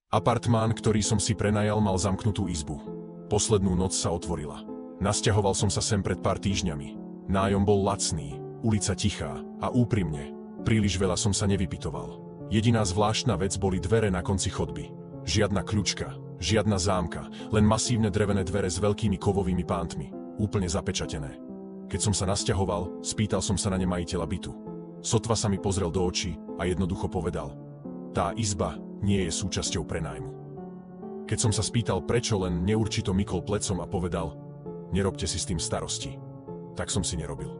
Apartmán, ktorý som si prenajal, mal zamknutú izbu. Poslednú noc sa otvorila. Nasťahoval som sa sem pred pár týždňami. Nájom bol lacný, ulica tichá a úprimne, príliš veľa som sa nevypytoval. Jediná zvláštna vec boli dvere na konci chodby. Žiadna kľučka, žiadna zámka, len masívne drevené dvere s veľkými kovovými pántmi, úplne zapečatené. Keď som sa nasťahoval, spýtal som sa na ne majiteľa bytu. Sotva sa mi pozrel do očí a jednoducho povedal: tá izba nie je súčasťou prenájmu. Keď som sa spýtal prečo, len neurčito mykol plecom a povedal: nerobte si s tým starosti. Tak som si nerobil.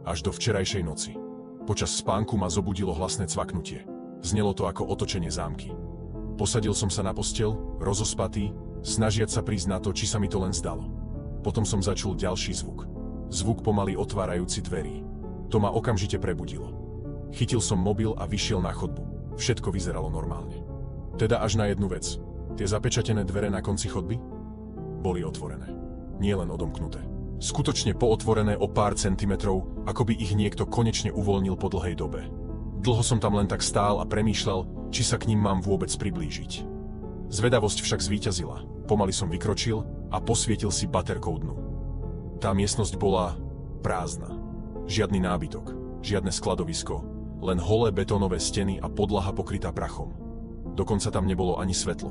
Až do včerajšej noci. Počas spánku ma zobudilo hlasné cvaknutie. Znelo to ako otočenie zámky. Posadil som sa na posteľ, rozospatý, snažiac sa prísť na to, či sa mi to len zdalo. Potom som začul ďalší zvuk. Zvuk pomaly otvárajúci dverí. To ma okamžite prebudilo. Chytil som mobil a vyšiel na chodbu. Všetko vyzeralo normálne. Teda až na jednu vec. Tie zapečatené dvere na konci chodby boli otvorené. Nie len odomknuté. Skutočne pootvorené o pár centimetrov, ako by ich niekto konečne uvoľnil po dlhej dobe. Dlho som tam len tak stál a premýšľal, či sa k ním mám vôbec priblížiť. Zvedavosť však zvíťazila. Pomaly som vykročil a posvietil si baterkou dnu. Tá miestnosť bola prázdna. Žiadny nábytok, žiadne skladovisko, len holé betónové steny a podlaha pokrytá prachom. Dokonca tam nebolo ani svetlo.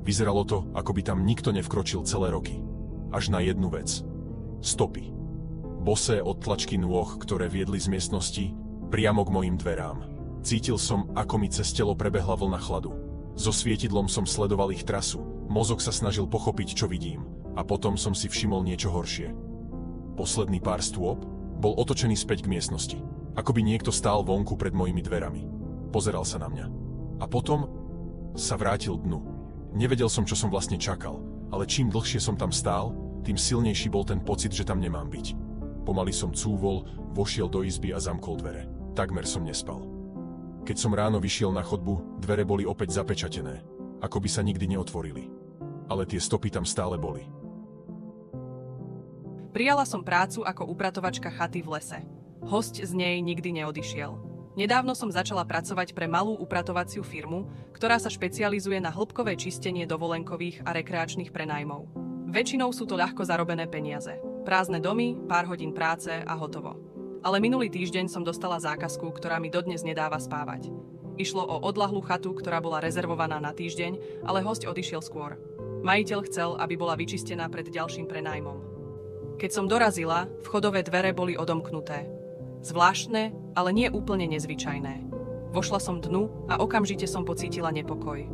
Vyzeralo to, ako by tam nikto nevkročil celé roky. Až na jednu vec. Stopy. Bosé od tlačky nôh, ktoré viedli z miestnosti priamo k mojim dverám. Cítil som, ako mi cez telo prebehla vlna chladu. So svietidlom som sledoval ich trasu. Mozog sa snažil pochopiť, čo vidím. A potom som si všimol niečo horšie. Posledný pár stôp bol otočený späť k miestnosti. Ako by niekto stál vonku pred mojimi dverami. Pozeral sa na mňa. A potom sa vrátil dnu. Nevedel som, čo som vlastne čakal, ale čím dlhšie som tam stál, tým silnejší bol ten pocit, že tam nemám byť. Pomaly som cúvol, vošiel do izby a zamkol dvere. Takmer som nespal. Keď som ráno vyšiel na chodbu, dvere boli opäť zapečatené, ako by sa nikdy neotvorili. Ale tie stopy tam stále boli. Prijala som prácu ako upratovačka chaty v lese. Hosť z nej nikdy neodišiel. Nedávno som začala pracovať pre malú upratovaciu firmu, ktorá sa špecializuje na hĺbkové čistenie dovolenkových a rekreačných prenajmov. Väčšinou sú to ľahko zarobené peniaze. Prázdne domy, pár hodín práce a hotovo. Ale minulý týždeň som dostala zákazku, ktorá mi dodnes nedáva spávať. Išlo o odľahlú chatu, ktorá bola rezervovaná na týždeň, ale hosť odišiel skôr. Majiteľ chcel, aby bola vyčistená pred ďalším prenajmom. Keď som dorazila, vchodové dvere boli odomknuté. Zvláštne, ale nie úplne nezvyčajné. Vošla som dnu a okamžite som pocítila nepokoj.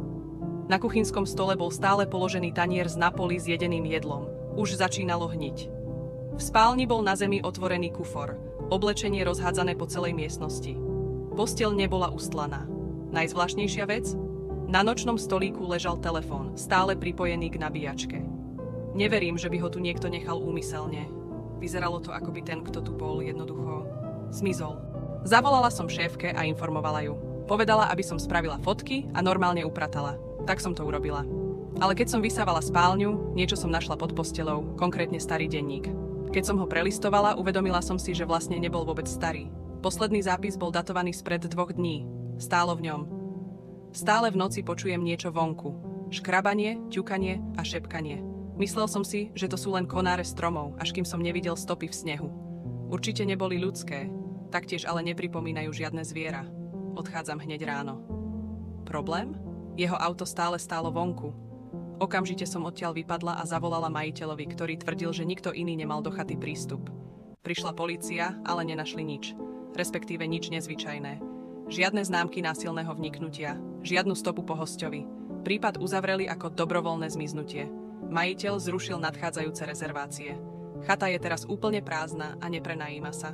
Na kuchynskom stole bol stále položený tanier z napoli s jedeným jedlom. Už začínalo hniť. V spálni bol na zemi otvorený kufor, oblečenie rozhádzané po celej miestnosti. Posteľ nebola ustlaná. Najzvláštnejšia vec? Na nočnom stolíku ležal telefón, stále pripojený k nabíjačke. Neverím, že by ho tu niekto nechal úmyselne. Vyzeralo to, ako by ten, kto tu bol, jednoducho zmizol. Zavolala som šéfke a informovala ju. Povedala, aby som spravila fotky a normálne upratala. Tak som to urobila. Ale keď som vysávala spálňu, niečo som našla pod posteľou, konkrétne starý denník. Keď som ho prelistovala, uvedomila som si, že vlastne nebol vôbec starý. Posledný zápis bol datovaný spred 2 dní. Stálo v ňom. Stále v noci počujem niečo vonku. Škrabanie, ťukanie a šepkanie. Myslel som si, že to sú len konáre stromov, až kým som nevidel stopy v snehu. Určite neboli ľudské, taktiež ale nepripomínajú žiadne zviera. Odchádzam hneď ráno. Problém? Jeho auto stále stálo vonku. Okamžite som odtiaľ vypadla a zavolala majiteľovi, ktorý tvrdil, že nikto iný nemal do chaty prístup. Prišla polícia, ale nenašli nič. Respektíve nič nezvyčajné. Žiadne známky násilného vniknutia, žiadnu stopu po hosťovi. Prípad uzavreli ako dobrovoľné zmiznutie. Majiteľ zrušil nadchádzajúce rezervácie. Chata je teraz úplne prázdna a neprenajíma sa.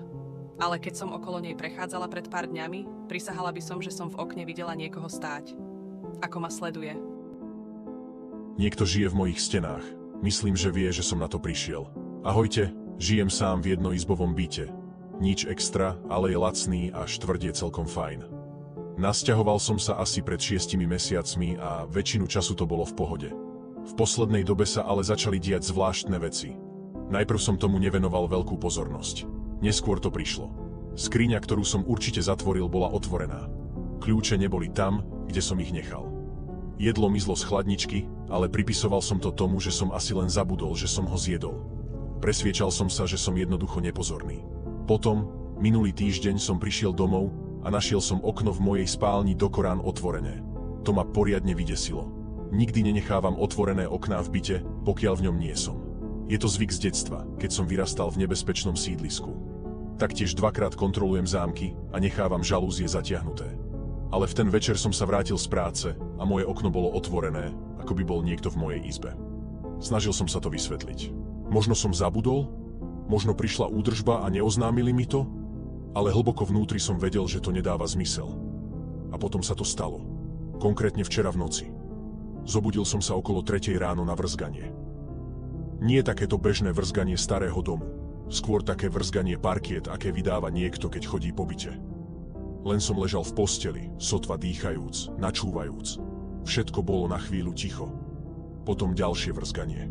Ale keď som okolo nej prechádzala pred pár dňami, prisahala by som, že som v okne videla niekoho stáť. Ako ma sleduje. Niekto žije v mojich stenách. Myslím, že vie, že som na to prišiel. Ahojte, žijem sám v jednoizbovom byte. Nič extra, ale je lacný a štvrť je celkom fajn. Nasťahoval som sa asi pred 6 mesiacmi a väčšinu času to bolo v pohode. V poslednej dobe sa ale začali diať zvláštne veci. Najprv som tomu nevenoval veľkú pozornosť. Neskôr to prišlo. Skriňa, ktorú som určite zatvoril, bola otvorená. Kľúče neboli tam, kde som ich nechal. Jedlo mizlo z chladničky, ale pripisoval som to tomu, že som asi len zabudol, že som ho zjedol. Presviečal som sa, že som jednoducho nepozorný. Potom, minulý týždeň som prišiel domov a našiel som okno v mojej spálni do Korán otvorené. To ma poriadne vydesilo. Nikdy nenechávam otvorené okná v byte, pokiaľ v ňom nie som. Je to zvyk z detstva, keď som vyrastal v nebezpečnom sídlisku. Taktiež dvakrát kontrolujem zámky a nechávam žalúzie zatiahnuté. Ale v ten večer som sa vrátil z práce a moje okno bolo otvorené, ako by bol niekto v mojej izbe. Snažil som sa to vysvetliť. Možno som zabudol? Možno prišla údržba a neoznámili mi to? Ale hlboko vnútri som vedel, že to nedáva zmysel. A potom sa to stalo. Konkrétne včera v noci. Zobudil som sa okolo 3 ráno na vrzganie. Nie takéto bežné vrzganie starého domu. Skôr také vrzganie parkiet, aké vydáva niekto, keď chodí po byte. Len som ležal v posteli, sotva dýchajúc, načúvajúc. Všetko bolo na chvíľu ticho. Potom ďalšie vrzganie.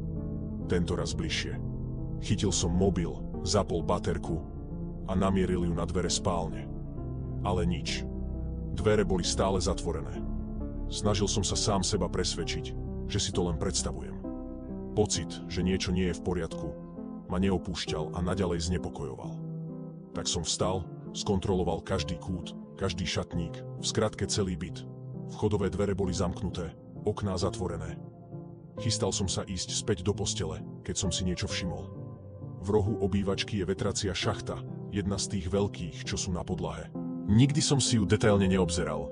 Tentoraz bližšie. Chytil som mobil, zapol baterku a namieril ju na dvere spálne. Ale nič. Dvere boli stále zatvorené. Snažil som sa sám seba presvedčiť, že si to len predstavujem. Pocit, že niečo nie je v poriadku, ma neopúšťal a naďalej znepokojoval. Tak som vstal, skontroloval každý kút, každý šatník, v skratke celý byt. Vchodové dvere boli zamknuté, okná zatvorené. Chystal som sa ísť späť do postele, keď som si niečo všimol. V rohu obývačky je vetracia šachta, jedna z tých veľkých, čo sú na podlahe. Nikdy som si ju detailne neobzeral,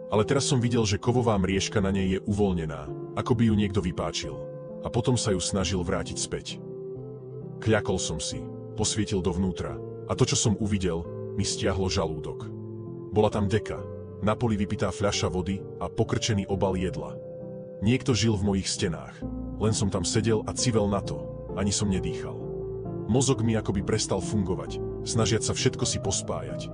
ale teraz som videl, že kovová mriežka na nej je uvoľnená, ako by ju niekto vypáčil, a potom sa ju snažil vrátiť späť. Kľakol som si, posvietil dovnútra, a to, čo som uvidel, mi stiahlo žalúdok. Bola tam deka, na poli vypitá fľaša vody a pokrčený obal jedla. Niekto žil v mojich stenách, len som tam sedel a civel na to, ani som nedýchal. Mozog mi akoby prestal fungovať, snažiať sa všetko si pospájať.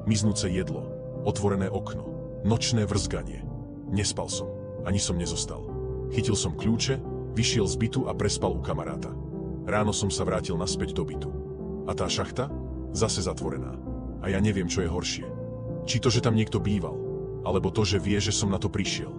Miznúce jedlo, otvorené okno, nočné vrzganie. Nespal som, ani som nezostal. Chytil som kľúče, vyšiel z bytu a prespal u kamaráta. Ráno som sa vrátil naspäť do bytu. A tá šachta? Zase zatvorená. A ja neviem, čo je horšie. Či to, že tam niekto býval, alebo to, že vie, že som na to prišiel.